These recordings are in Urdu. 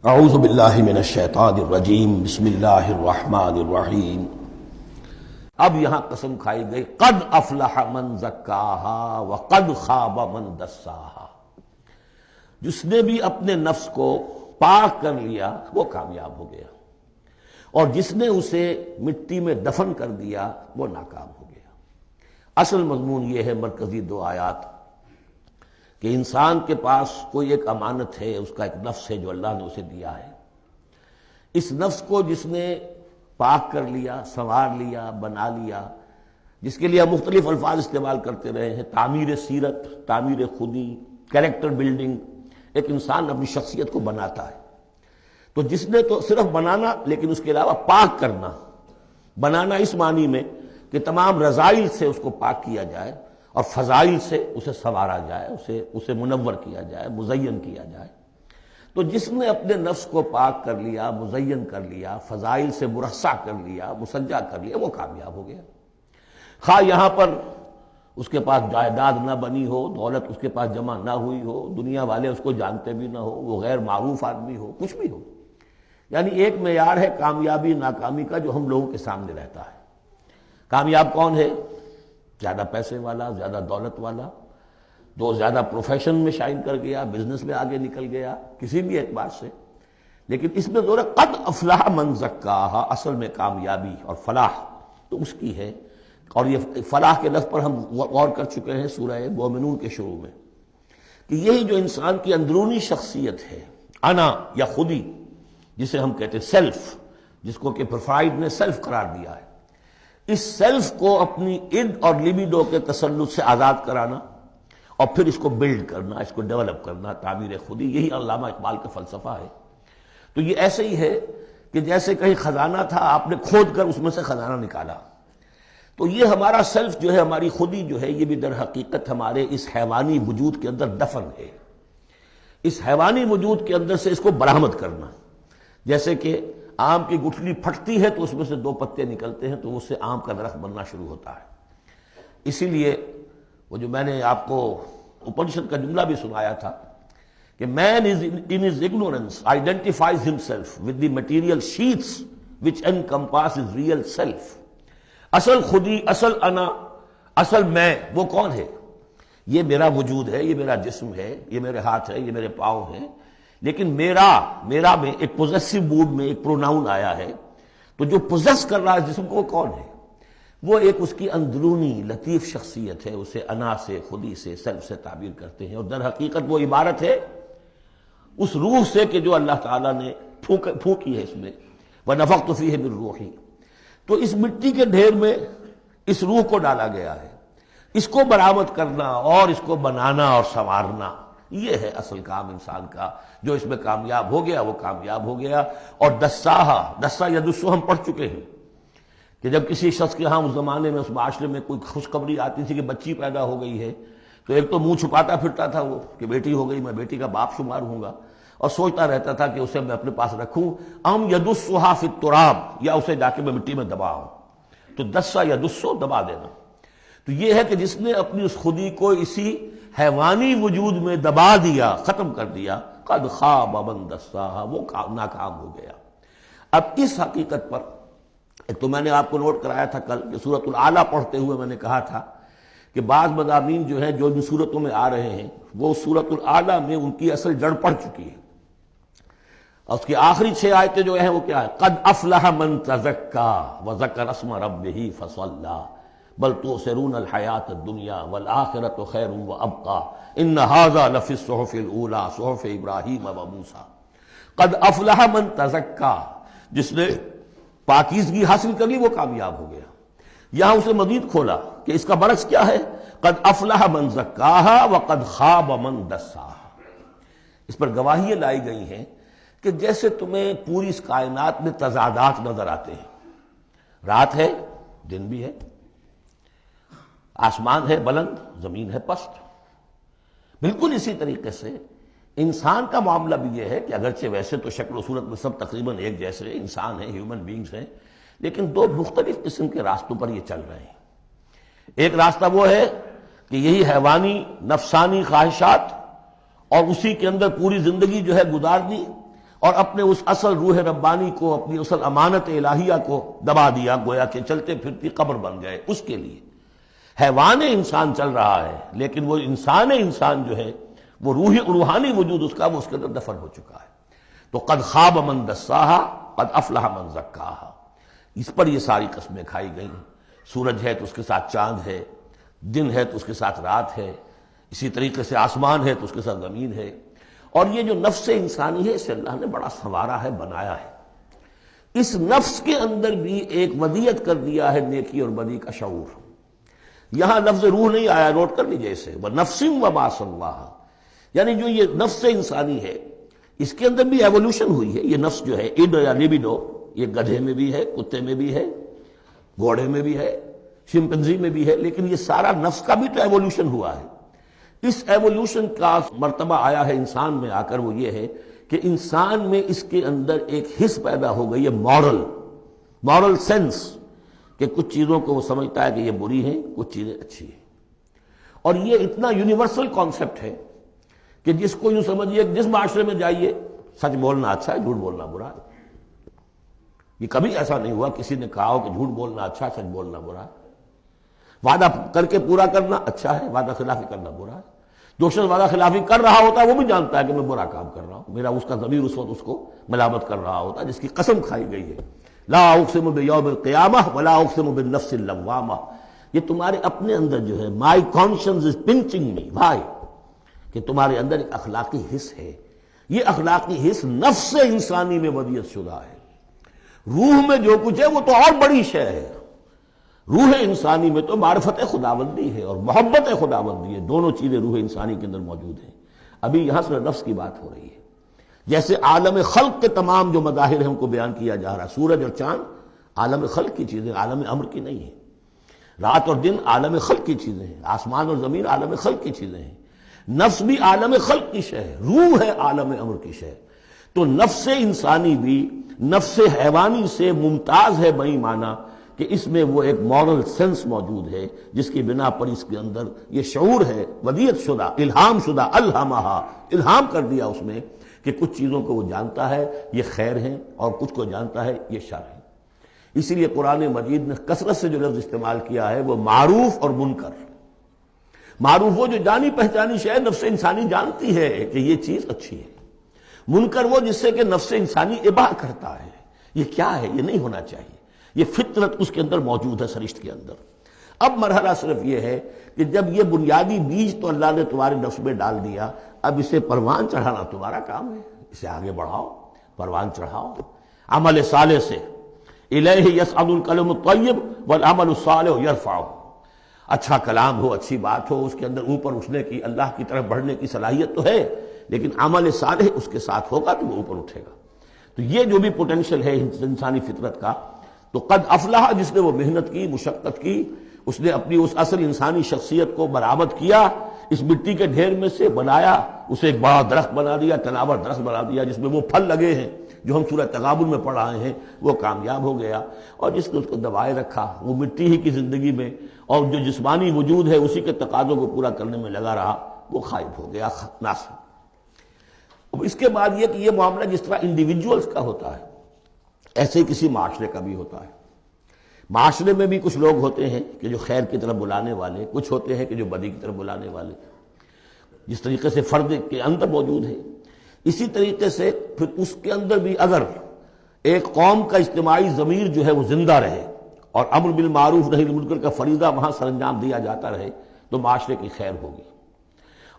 اعوذ باللہ من الشیطان الرجیم بسم اللہ الرحمن الرحیم۔ اب یہاں قسم کھائی گئی قد افلح من زکاہا وقد خاب من دساہا، جس نے بھی اپنے نفس کو پاک کر لیا وہ کامیاب ہو گیا، اور جس نے اسے مٹی میں دفن کر دیا وہ ناکام ہو گیا۔ اصل مضمون یہ ہے مرکزی دو آیات کہ انسان کے پاس کوئی ایک امانت ہے، اس کا ایک نفس ہے جو اللہ نے اسے دیا ہے۔ اس نفس کو جس نے پاک کر لیا، سنوار لیا، بنا لیا، جس کے لیے ہم مختلف الفاظ استعمال کرتے رہے ہیں، تعمیر سیرت، تعمیر خودی، کریکٹر بلڈنگ، ایک انسان اپنی شخصیت کو بناتا ہے۔ تو جس نے تو صرف بنانا، لیکن اس کے علاوہ پاک کرنا، بنانا اس معنی میں کہ تمام رذائل سے اس کو پاک کیا جائے اور فضائل سے اسے سنوارا جائے، اسے منور کیا جائے، مزین کیا جائے۔ تو جس نے اپنے نفس کو پاک کر لیا، مزین کر لیا، فضائل سے مرصع کر لیا، مسجع کر لیا، وہ کامیاب ہو گیا۔ خواہ یہاں پر اس کے پاس جائیداد نہ بنی ہو، دولت اس کے پاس جمع نہ ہوئی ہو، دنیا والے اس کو جانتے بھی نہ ہو، وہ غیر معروف آدمی ہو، کچھ بھی ہو، یعنی ایک معیار ہے کامیابی ناکامی کا جو ہم لوگوں کے سامنے رہتا ہے۔ کامیاب کون ہے؟ زیادہ پیسے والا، زیادہ دولت والا، جو زیادہ پروفیشن میں شائن کر گیا، بزنس میں آگے نکل گیا، کسی بھی اعتبار سے۔ لیکن اس میں زور ہے قد افلح من زکاہا، اصل میں کامیابی اور فلاح تو اس کی ہے۔ اور یہ فلاح کے لفظ پر ہم غور کر چکے ہیں سورہ مومنون کے شروع میں، کہ یہی جو انسان کی اندرونی شخصیت ہے، انا یا خودی، جسے ہم کہتے ہیں سیلف، جس کو کہ پروفائڈ نے سیلف قرار دیا ہے، اس سیلف کو اپنی اڈ اور لیبیڈو کے تسلط سے آزاد کرانا اور پھر اس کو بلڈ کرنا، اس کو ڈیولپ کرنا، تعمیر خودی، یہی علامہ اقبال کا فلسفہ ہے۔ تو یہ ایسے ہی ہے کہ جیسے کہیں خزانہ تھا، آپ نے کھود کر اس میں سے خزانہ نکالا۔ تو یہ ہمارا سیلف جو ہے، ہماری خودی جو ہے، یہ بھی در حقیقت ہمارے اس حیوانی وجود کے اندر دفن ہے۔ اس حیوانی وجود کے اندر سے اس کو برآمد کرنا، جیسے کہ آم کی گٹھلی پھٹتی ہے تو اس میں سے دو پتے نکلتے ہیں تو اس سے آم کا درخت بننا شروع ہوتا ہے۔ اسی لیے وہ جو میں نے آپ کو اپنشد کا جملہ بھی سنایا تھا کہ man is in his ignorance identifies himself with the material sheaths which encompass his real self۔ اصل خودی، اصل انا، اصل میں وہ کون ہے؟ یہ میرا وجود ہے، یہ میرا جسم ہے، یہ میرے ہاتھ ہے، یہ میرے پاؤں ہیں، لیکن میرا میں ایک پوزیسو موڈ میں ایک پروناؤن آیا ہے، تو جو پوزیس کر رہا ہے جسم کو وہ کون ہے؟ وہ ایک اس کی اندرونی لطیف شخصیت ہے، اسے انا سے، خودی سے، سیلف سے تعبیر کرتے ہیں، اور در حقیقت وہ عبارت ہے اس روح سے کہ جو اللہ تعالیٰ نے پھونکی ہے اس میں، وَنَفَخْتُ فِيهِ مِن رُوحِي۔ تو اس مٹی کے ڈھیر میں اس روح کو ڈالا گیا ہے۔ اس کو برآمد کرنا اور اس کو بنانا اور سنوارنا، یہ ہے اصل کام انسان کا۔ جو اس میں کامیاب ہو گیا وہ کامیاب ہو گیا۔ اور دسا یا دسو ہم پڑھ چکے ہیں کہ جب کسی شخص کے ہاں اس زمانے میں، اس معاشرے میں کوئی خوشخبری آتی تھی کہ بچی پیدا ہو گئی ہے، تو ایک تو منہ چھپاتا پھرتا تھا وہ کہ بیٹی ہو گئی، میں بیٹی کا باپ شمار ہوں گا، اور سوچتا رہتا تھا کہ اسے میں اپنے پاس رکھوں، ام یدسھا فی التراب، یا اسے جا کے میں مٹی میں دباؤں۔ تو دسا یا دسو، دبا دینا۔ تو یہ ہے کہ جس نے اپنی اس خودی کو اسی حیوانی وجود میں دبا دیا، ختم کر دیا، قد خاب من دساہا، وہ ناکام ہو گیا۔ اب اس حقیقت پر ایک تو میں نے آپ کو نوٹ کرایا تھا کل کہ سورۃ الاعلیٰ پڑھتے ہوئے میں نے کہا تھا کہ بعض مضامین جو ہیں جو ان صورتوں میں آ رہے ہیں وہ سورۃ الاعلیٰ میں ان کی اصل جڑ پڑ چکی ہے، اور اس کی آخری 6 آیتیں جو ہیں وہ کیا ہے؟ قد افلح من تزکا وذکر اسم ربہ فصلی بل تؤثرون الحیاۃ الدنیا والآخرۃ خیر وابقی ان ھذا لفی الصحف الاولی صحف ابراہیم وموسیٰ۔ قد افلح من تزکا، جس نے پاکیزگی حاصل کر لی وہ کامیاب ہو گیا۔ یہاں اسے مزید کھولا کہ اس کا برعکس کیا ہے؟ قد افلح من زکاہا وقد خاب من دساہا۔ اس پر گواہیاں لائی گئی ہیں کہ جیسے تمہیں پوری اس کائنات میں تضادات نظر آتے ہیں، رات ہے، دن بھی ہے، آسمان ہے بلند، زمین ہے پست، بالکل اسی طریقے سے انسان کا معاملہ بھی یہ ہے کہ اگرچہ ویسے تو شکل و صورت میں سب تقریباً ایک جیسے انسان ہیں، ہیومن بینگز ہیں، لیکن دو مختلف قسم کے راستوں پر یہ چل رہے ہیں۔ ایک راستہ وہ ہے کہ یہی حیوانی نفسانی خواہشات اور اسی کے اندر پوری زندگی جو ہے گزارنی، اور اپنے اس اصل روح ربانی کو، اپنی اصل امانت الہیہ کو دبا دیا، گویا کہ چلتے پھرتی قبر بن گئے اس کے لیے۔ حیوان انسان چل رہا ہے، لیکن وہ انسان جو ہے وہ روحانی وجود اس کا، وہ اس کے اندر دفن ہو چکا ہے۔ تو قد خواب من دساہا قد افلح من زکاہا، اس پر یہ ساری قسمیں کھائی گئی ہیں۔ سورج ہے تو اس کے ساتھ چاند ہے، دن ہے تو اس کے ساتھ رات ہے، اسی طریقے سے آسمان ہے تو اس کے ساتھ زمین ہے۔ اور یہ جو نفس انسانی ہے، اسے اللہ نے بڑا سنوارا ہے، بنایا ہے۔ اس نفس کے اندر بھی ایک ودیت کر دیا ہے نیکی اور بدی کا شعور۔ یہاں لفظ روح نہیں آیا، نوٹ کر لیجئے اسے، وَنَفْسٍ وَمَا سَوَّاهَا، یعنی جو یہ نفس انسانی ہے اس کے اندر بھی ایوولوشن ہوئی ہے۔ یہ نفس جو ہے اڈ یا لیبیڈو، یہ گدھے میں بھی ہے، کتے میں بھی ہے، گھوڑے میں بھی ہے، شمپنزی میں بھی ہے، لیکن یہ سارا نفس کا بھی تو ایوولوشن ہوا ہے۔ اس ایوولوشن کا مرتبہ آیا ہے انسان میں آ کر، وہ یہ ہے کہ انسان میں اس کے اندر ایک حس پیدا ہو گئی ہے، مورل سینس، کہ کچھ چیزوں کو وہ سمجھتا ہے کہ یہ بری ہیں، کچھ چیزیں اچھی ہیں۔ اور یہ اتنا یونیورسل کانسیپٹ ہے کہ جس کو یوں سمجھیے کہ جس معاشرے میں جائیے سچ بولنا اچھا ہے، جھوٹ بولنا برا ہے۔ یہ کبھی ایسا نہیں ہوا کسی نے کہا ہو کہ جھوٹ بولنا اچھا ہے، سچ بولنا برا ہے۔ وعدہ کر کے پورا کرنا اچھا ہے، وعدہ خلافی کرنا برا ہے۔ جو شخص وعدہ خلافی کر رہا ہوتا ہے وہ بھی جانتا ہے کہ میں برا کام کر رہا ہوں، میرا اس کا ضمیر اس وقت اس کو ملامت کر رہا ہوتا ہے، جس کی قسم کھائی گئی ہے۔ لا اقسم بیوم القیامہ ولا اقسم بالنفس اللوامہ، یہ تمہارے اپنے اندر جو ہے، مائی کانشنس از پنچنگ می بھائی، کہ تمہارے اندر ایک اخلاقی حس ہے۔ یہ اخلاقی حس نفس انسانی میں ودیت شدہ ہے۔ روح میں جو کچھ ہے وہ تو اور بڑی شے ہے۔ روح انسانی میں تو معرفت خداوندی ہے اور محبت خداوندی ہے، دونوں چیزیں روح انسانی کے اندر موجود ہیں۔ ابھی یہاں سے نفس کی بات ہو رہی ہے۔ جیسے عالم خلق کے تمام جو مظاہر ہیں ان کو بیان کیا جا رہا ہے، سورج اور چاند عالم خلق کی چیزیں، عالم امر کی نہیں ہیں۔ رات اور دن عالم خلق کی چیزیں ہیں، آسمان اور زمین عالم خلق کی چیزیں ہیں۔ نفس بھی عالم خلق کی شے ہے، روح ہے عالم امر کی شے۔ تو نفس انسانی بھی نفس حیوانی سے ممتاز ہے بئی معنی کہ اس میں وہ ایک مورل سینس موجود ہے، جس کی بنا پر اس کے اندر یہ شعور ہے، ودیت شدہ، الہام شدہ، الہمہا، الہام کر دیا اس میں کہ کچھ چیزوں کو وہ جانتا ہے یہ خیر ہیں اور کچھ کو جانتا ہے یہ شر ہے۔ اسی لیے قرآن مجید نے کثرت سے جو لفظ استعمال کیا ہے وہ معروف اور منکر۔ معروف وہ جو جانی پہچانی شے نفس انسانی جانتی ہے کہ یہ چیز اچھی ہے، منکر وہ جس سے کہ نفس انسانی اباہ کرتا ہے یہ کیا ہے، یہ نہیں ہونا چاہیے، یہ فطرت اس کے اندر موجود ہے، سرشت کے اندر۔ اب مرحلہ صرف یہ ہے کہ جب یہ بنیادی بیج تو اللہ نے تمہارے نفس میں ڈال دیا، اب اسے پروان چڑھانا تمہارا کام ہے، اسے آگے بڑھاؤ، پروان چڑھاؤ عمل صالح سے۔ الیہ یصعد الکلم الطیب والعمل الصالح یرفعہ، اچھا کلام ہو، اچھی بات ہو، اس کے اندر اوپر اٹھنے کی، اللہ کی طرف بڑھنے کی صلاحیت تو ہے، لیکن عمل صالح اس کے ساتھ ہوگا تو وہ اوپر اٹھے گا۔ تو یہ جو بھی پوٹینشل ہے انسانی فطرت کا، تو قد افلح، جس نے وہ محنت کی، مشقت کی، اس نے اپنی اس اصل انسانی شخصیت کو برآمد کیا، اس مٹی کے ڈھیر میں سے بنایا، اسے ایک بڑا درخت بنا دیا، تناور درخت بنا دیا جس میں وہ پھل لگے ہیں جو ہم سورہ تغابن میں پڑھ رہے ہیں، وہ کامیاب ہو گیا۔ اور جس نے اس کو دبائے رکھا، وہ مٹی ہی کی زندگی میں اور جو جسمانی وجود ہے اسی کے تقاضوں کو پورا کرنے میں لگا رہا، وہ غائب ہو گیا، ناس۔ اب اس کے بعد یہ کہ یہ معاملہ جس طرح انڈیویجولز کا ہوتا ہے ایسے ہی کسی معاشرے کا بھی ہوتا ہے۔ معاشرے میں بھی کچھ لوگ ہوتے ہیں کہ جو خیر کی طرف بلانے والے، کچھ ہوتے ہیں کہ جو بدی کی طرف بلانے والے، جس طریقے سے فرد کے اندر موجود ہے اسی طریقے سے پھر اس کے اندر بھی اگر ایک قوم کا اجتماعی ضمیر جو ہے وہ زندہ رہے اور امر بالمعروف نہی عن المنکر کا فریضہ وہاں سر انجام دیا جاتا رہے تو معاشرے کی خیر ہوگی۔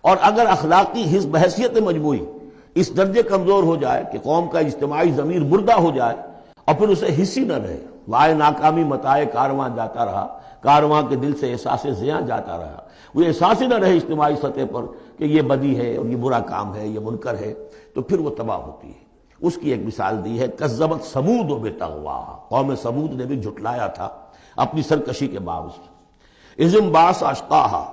اور اگر اخلاقی حس بحیثیت مجموعی اس درجے کمزور ہو جائے کہ قوم کا اجتماعی ضمیر مردہ ہو جائے اور پھر اسے حس ہی نہ رہے، وائے ناکامی متائے کارواں جاتا رہا، کارواں کے دل سے احساس زیاں جاتا رہا، وہ احساس ہی نہ رہے اجتماعی سطح پر کہ یہ بدی ہے اور یہ برا کام ہے، یہ منکر ہے، تو پھر وہ تباہ ہوتی ہے۔ اس کی ایک مثال دی ہے، کذبت ثمود بطغواہا، قوم ثمود نے بھی جھٹلایا تھا اپنی سرکشی کے باوجود۔ اذ انبعث اشقاہا،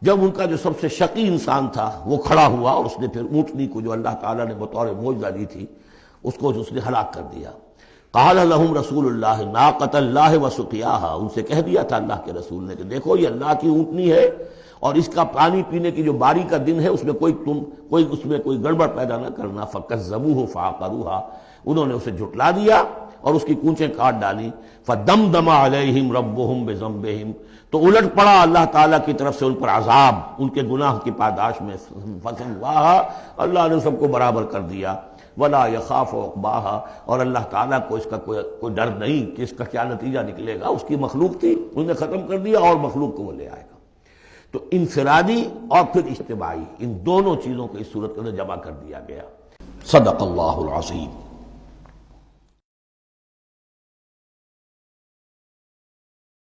جب ان کا جو سب سے شقی انسان تھا وہ کھڑا ہوا اور اس نے پھر اونٹنی کو جو اللہ تعالیٰ نے بطور معجزہ دی تھی اس کو اس نے ہلاک کر دیا۔ قال لهم رسول اللہ ناقۃ اللہ وسقیاہا، ان سے کہہ دیا تھا اللہ کے رسول نے کہ دیکھو یہ اللہ کی اونٹنی ہے اور اس کا پانی پینے کی جو باری کا دن ہے اس میں کوئی گڑبڑ پیدا نہ کرنا. فَكَذَّبُوهُ فَعَقَرُوهَا، انہوں نے اسے جھٹلا دیا اور اس کی کونچیں کاٹ ڈالی. فَدَمْدَمَ عَلَيْهِمْ رَبُّهُمْ بِذَنبِهِمْ، تو الٹ پڑا اللہ تعالیٰ کی طرف سے ان پر عذاب ان کے گناہ کی پاداش میں. فَسَوَّاهَا، اللہ نے سب کو برابر کر دیا. وَلَا يَخَافُ عُقْبَاهَا، اور اللہ تعالیٰ کو اس کا کوئی ڈر نہیں کہ اس کا کیا نتیجہ نکلے گا. اس کی مخلوق تھی، انہوں نے ختم کر دیا اور مخلوق کو وہ لے آئے گا. تو انفرادی اور پھر اجتماعی، ان دونوں چیزوں کو اس صورت کے اندر جمع کر دیا گیا. صدق اللہ العظیم.